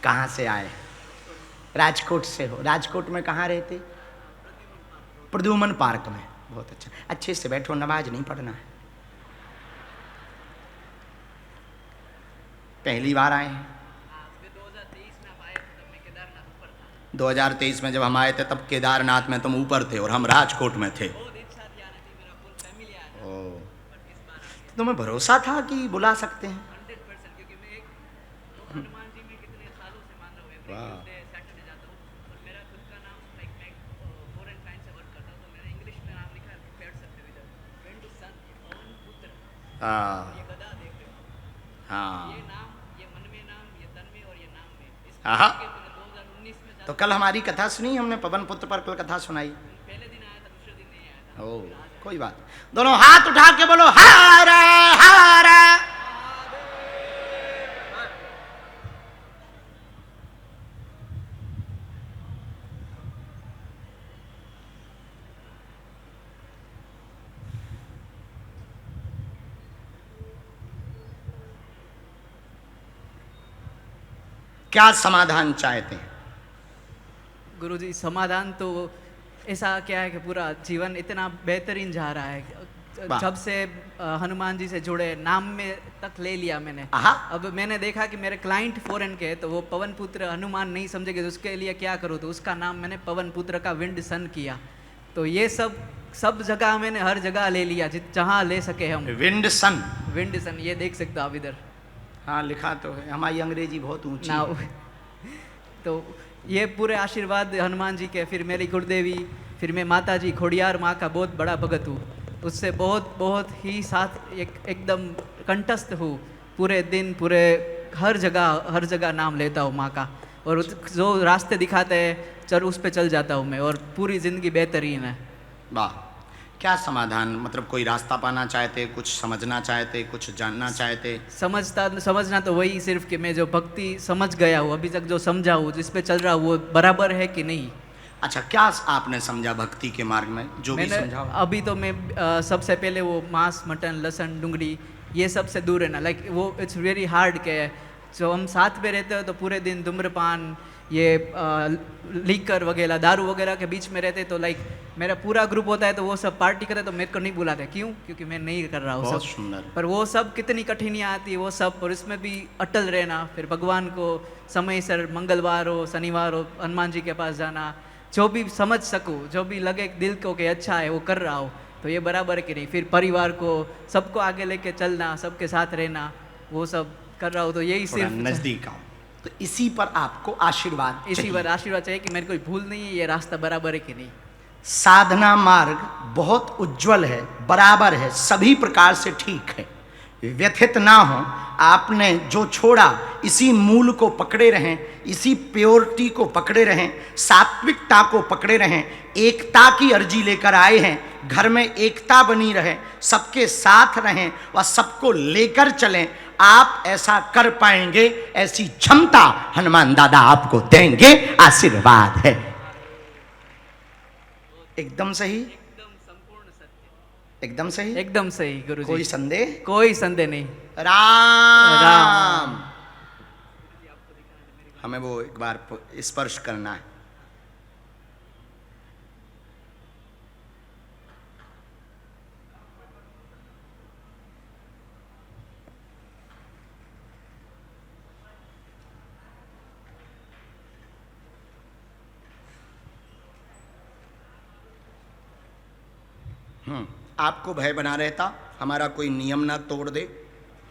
कहाँ से आए? राजकोट से हो। राजकोट में कहाँ रहते? प्रद्युमन पार्क में। बहुत अच्छा, अच्छे से बैठो, नमाज नहीं पढ़ना है। पहली बार आए हैं? 2023 में जब हम आए थे तब केदारनाथ में तुम ऊपर थे और हम राजकोट में थे। तुम्हें भरोसा था कि बुला सकते हैं? हाँ हाँ। तो कल हमारी कथा सुनी हमने, पवन पुत्र पर कल कथा सुनाई। ओ कोई बात। दोनों हाथ उठा के बोलो हर हर। क्या समाधान चाहते हैं? गुरुजी समाधान तो ऐसा क्या है कि पूरा जीवन इतना बेहतरीन जा रहा है, जब से हनुमान जी से जुड़े, नाम में तक ले लिया मैंने। अब मैंने देखा कि मेरे क्लाइंट फॉरेन के, तो वो पवन पुत्र हनुमान नहीं समझेंगे, तो उसके लिए क्या करूँ, तो उसका नाम मैंने पवन पुत्र का विंड सन किया। तो ये सब जगह मैंने हर जगह ले लिया, जहाँ ले सके हम। विंड सन, विंड सन, ये देख सकते हो आप इधर। हाँ लिखा तो है, हमारी अंग्रेजी बहुत ऊंची है। तो ये पूरे आशीर्वाद हनुमान जी के, फिर मेरी गुरुदेवी, फिर मैं माता जी खोडियार माँ का बहुत बड़ा भगत हूँ, उससे बहुत ही साथ एकदम कंठस्थ हूँ। पूरे दिन पूरे हर जगह नाम लेता हूँ माँ का, और जो रास्ते दिखाते हैं उस पे चल जाता हूँ मैं, और पूरी ज़िंदगी बेहतरीन है। वाह। क्या समाधान, मतलब कोई रास्ता पाना चाहते, कुछ समझना चाहते, कुछ जानना चाहते? समझना तो वही सिर्फ कि मैं जो भक्ति समझ गया हूँ अभी तक, जो समझा हूँ, जिस पे चल रहा हूँ, वो बराबर है कि नहीं। अच्छा, क्या आपने समझा भक्ति के मार्ग में, जो भी समझा? अभी तो मैं सबसे पहले वो मांस, मटन, लहसुन, डूंगरी, ये सब से दूर रहना। लाइक वो इट्स वेरी हार्ड के जो हम साथ में रहते हो तो पूरे दिन धूम्रपान, ये लीकर वगैरह, दारू वगैरह के बीच में रहते, तो लाइक मेरा पूरा ग्रुप होता है तो वो सब पार्टी करे तो मेरे को नहीं बुलाते। क्यों? क्योंकि मैं नहीं कर रहा हूँ। बहुत सब सुंदर। पर वो सब कितनी कठिनाइयाँ आती है वो सब, और इसमें भी अटल रहना, फिर भगवान को समय सर, मंगलवार हो, शनिवार हो, हनुमान जी के पास जाना, जो भी समझ सकूँ, जो भी लगे दिल को कि अच्छा है वो कर रहा हो, तो ये बराबर है कि नहीं। फिर परिवार को सबको आगे लेके चलना, सबके साथ रहना, वो सब कर रहा हूँ। तो यही सिर्फ नजदीक आओ, तो इसी पर आपको आशीर्वाद, इसी पर आशीर्वाद चाहिए कि मेरे कोई भूल नहीं है, ये रास्ता बराबर है कि नहीं। साधना मार्ग बहुत उज्जवल है, बराबर है, सभी प्रकार से ठीक है, व्यथित ना हो। आपने जो छोड़ा इसी मूल को पकड़े रहें, इसी प्योरिटी को पकड़े रहें, सात्विकता को पकड़े रहें, एकता की अर्जी लेकर आए हैं। घर में एकता बनी रहे, सबके साथ रहें व सबको लेकर चलें। आप ऐसा कर पाएंगे, ऐसी क्षमता हनुमान दादा आपको देंगे, आशीर्वाद है। एकदम सही, एकदम सही, एकदम सही गुरुजी। कोई संदेह? कोई संदेह नहीं। राम। हमें वो एक बार स्पर्श करना है। आपको भय बना रहता, हमारा कोई नियम ना तोड़ दे,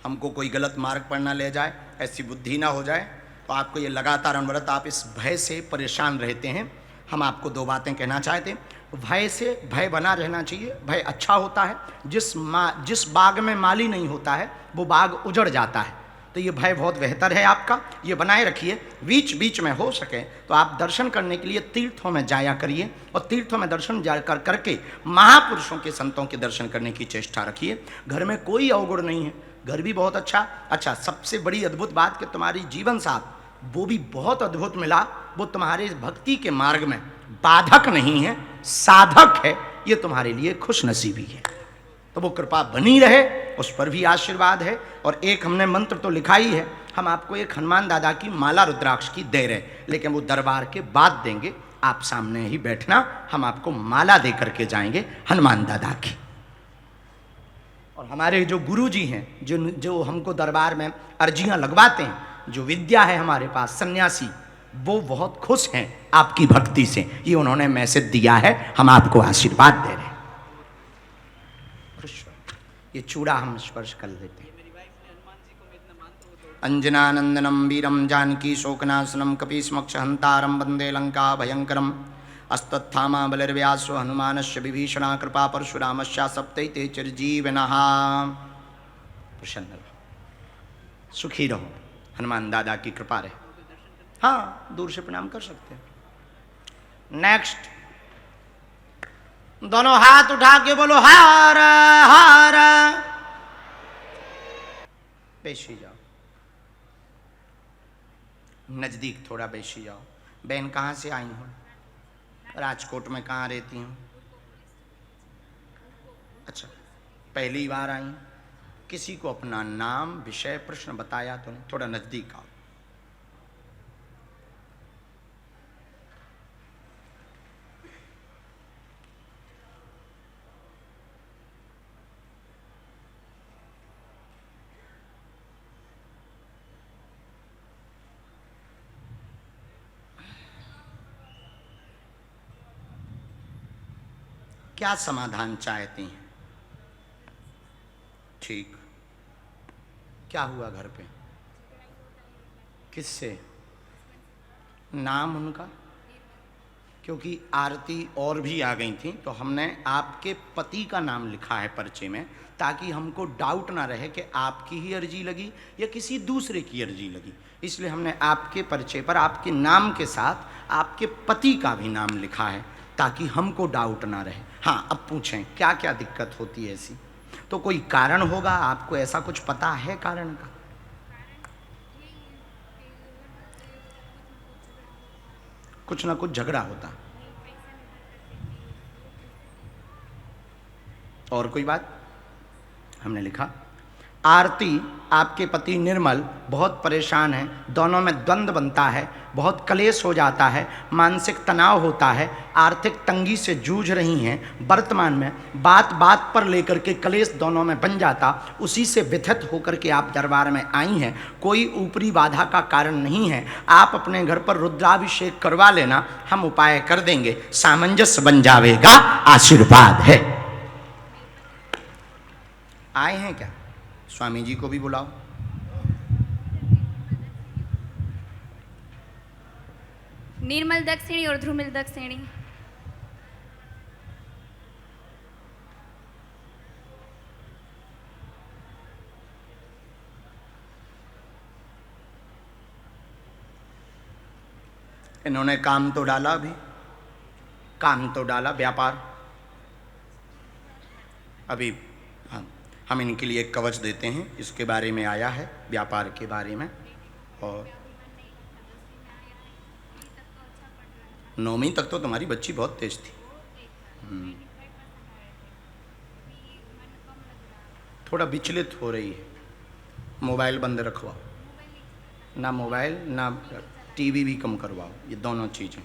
हमको कोई गलत मार्ग पर ना ले जाए, ऐसी बुद्धि ना हो जाए, तो आपको ये लगातार अनवरत आप इस भय से परेशान रहते हैं। हम आपको दो बातें कहना चाहते हैं। भय से, भय बना रहना चाहिए, भय अच्छा होता है। जिस बाग में माली नहीं होता है वो बाग उजड़ जाता है, तो ये भय बहुत बेहतर है आपका, ये बनाए रखिए। बीच बीच में हो सके तो आप दर्शन करने के लिए तीर्थों में जाया करिए, और तीर्थों में दर्शन जा करके महापुरुषों के, संतों के दर्शन करने की चेष्टा रखिए। घर में कोई अवगुण नहीं है, घर भी बहुत अच्छा। सबसे बड़ी अद्भुत बात कि तुम्हारी जीवन साथ वो भी बहुत अद्भुत मिला, वो तुम्हारे भक्ति के मार्ग में बाधक नहीं है, साधक है। ये तुम्हारे लिए खुश नसीबी है, तो वो कृपा बनी रहे, उस पर भी आशीर्वाद है। और एक हमने मंत्र तो लिखा ही है, हम आपको एक हनुमान दादा की माला रुद्राक्ष की दे रहे, लेकिन वो दरबार के बाद देंगे। आप सामने ही बैठना, हम आपको माला दे करके जाएंगे हनुमान दादा की। और हमारे जो गुरु जी हैं, जो हमको दरबार में अर्जियां लगवाते हैं, जो विद्या है हमारे पास सन्यासी, वो बहुत खुश हैं आपकी भक्ति से। ये उन्होंने मैसेज दिया है, हम आपको आशीर्वाद दे रहे हैं। ये चूड़ा हम स्पर्श कर लेते हैं। अंजनानंदनम वीरम जानकी शोकनाशनम कपीसमक्ष हंतारम वंदे लंका भयंकरम अस्तत्थामा बलिर्व्यासो हनुमानस्य विभीषणा कृपा परशुरामस्य सप्तैते चिरजीविनः। प्रसन्न रहो, सुखी रहो, हनुमान दादा की कृपा रहे। हाँ, दूर से प्रणाम कर सकते हैं। नेक्स्ट, दोनों हाथ उठा के बोलो हर हर। बैठी जाओ, नजदीक थोड़ा बैठी जाओ। बहन कहाँ से आई हो? राजकोट में कहाँ रहती हूँ? अच्छा, पहली बार आई। किसी को अपना नाम विषय प्रश्न बताया तो नहीं? थोड़ा नजदीक आओ। क्या समाधान चाहती हैं? ठीक, क्या हुआ घर पे? किससे? नाम उनका? क्योंकि आरती और भी आ गई थी तो हमने आपके पति का नाम लिखा है पर्चे में, ताकि हमको डाउट ना रहे कि आपकी ही अर्जी लगी या किसी दूसरे की अर्जी लगी। इसलिए हमने आपके पर्चे पर आपके नाम के साथ आपके पति का भी नाम लिखा है, ताकि हमको डाउट ना रहे। हाँ, अब पूछें क्या क्या दिक्कत होती है ऐसी? तो कोई कारण होगा, आपको ऐसा कुछ पता है कारण का? कुछ ना कुछ झगड़ा होता। और कोई बात? हमने लिखा आरती, आपके पति निर्मल बहुत परेशान हैं, दोनों में द्वंद्व बनता है, बहुत कलेश हो जाता है, मानसिक तनाव होता है, आर्थिक तंगी से जूझ रही हैं। वर्तमान में बात बात पर लेकर के कलेश दोनों में बन जाता, उसी से व्यथित होकर के आप दरबार में आई हैं। कोई ऊपरी बाधा का कारण नहीं है। आप अपने घर पर रुद्राभिषेक करवा लेना, हम उपाय कर देंगे, सामंजस्य बन जाएगा, आशीर्वाद है। आए हैं क्या? स्वामी जी को भी बुलाओ। निर्मल दक्षिणी और ध्रुमिल दक्षिणी। इन्होंने काम तो डाला, अभी काम तो डाला, व्यापार अभी। हाँ, हम इनके लिए एक कवच देते हैं, इसके बारे में आया है, व्यापार के बारे में। और 9वीं तक तो तुम्हारी बच्ची बहुत तेज थी। थोड़ा विचलित हो रही है। मोबाइल बंद रखवाओ, ना मोबाइल ना टीवी भी कम करवाओ, ये दोनों चीज़ें,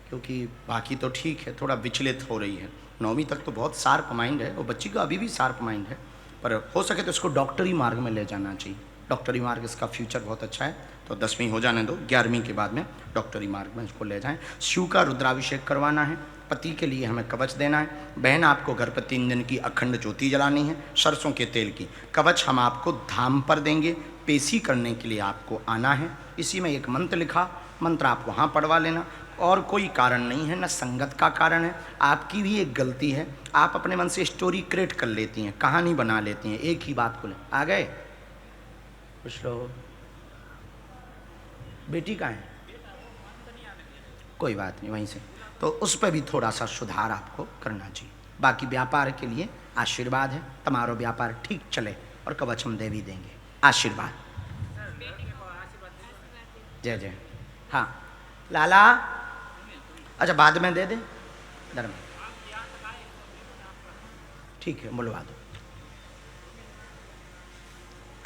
क्योंकि बाकी तो ठीक है, थोड़ा विचलित हो रही है। 9वीं तक तो बहुत शार्प माइंड है, और बच्ची का अभी भी शार्प माइंड है, पर हो सके तो इसको डॉक्टरी मार्ग में ले जाना चाहिए। डॉक्टरी मार्ग इसका फ्यूचर बहुत अच्छा है, तो 10वीं हो जाने दो, 11वीं के बाद में डॉक्टरी मार्ग में इसको ले जाएं। शिव का रुद्राभिषेक करवाना है, पति के लिए हमें कवच देना है। बहन, आपको घर पर 3 दिन की अखंड ज्योति जलानी है, सरसों के तेल की। कवच हम आपको धाम पर देंगे, पेशी करने के लिए आपको आना है। इसी में एक मंत्र लिखा, मंत्र आप वहाँ पढ़वा लेना। और कोई कारण नहीं है, न संगत का कारण है, आपकी भी एक गलती है। आप अपने मन से स्टोरी क्रिएट कर लेती हैं, कहानी बना लेती हैं, एक ही बात को ले आ गए। कुछ लोग, बेटी कहाँ है? कोई बात नहीं, वहीं से। तो उस पर भी थोड़ा सा सुधार आपको करना चाहिए। बाकी व्यापार के लिए आशीर्वाद है, तुम्हारा व्यापार ठीक चले, और कवच हम देवी देंगे, आशीर्वाद। जय जय। हाँ लाला, अच्छा बाद में दे दे, धर्म ठीक है, बुलवा दो।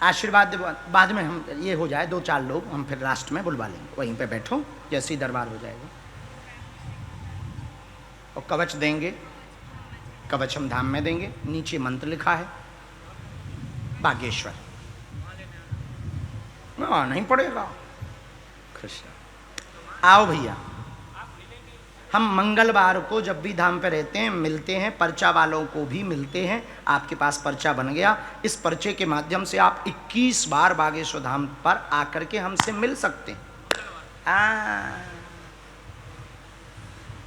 आशीर्वाद बाद में हम ये हो जाए 2-4 लोग हम फिर लास्ट में बुलवा लेंगे, वहीं पे बैठो जैसे ही दरबार हो जाएगा। और कवच देंगे, कवच हम धाम में देंगे, नीचे मंत्र लिखा है बागेश्वर। नहीं पड़ेगा, खुश आओ भैया। हम मंगलवार को जब भी धाम पे रहते हैं मिलते हैं, पर्चा वालों को भी मिलते हैं। आपके पास पर्चा बन गया, इस पर्चे के माध्यम से आप 21 बार बागेश्वर धाम पर आकर के हमसे मिल सकते हैं।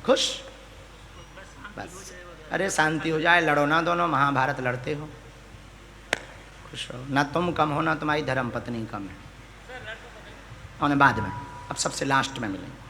खुश? बस अरे शांति हो जाए, लड़ो ना, दोनों महाभारत लड़ते हो। खुश हो ना, तुम कम हो ना तुम्हारी धर्म पत्नी कम है। और बाद में अब सबसे लास्ट में मिलेंगे।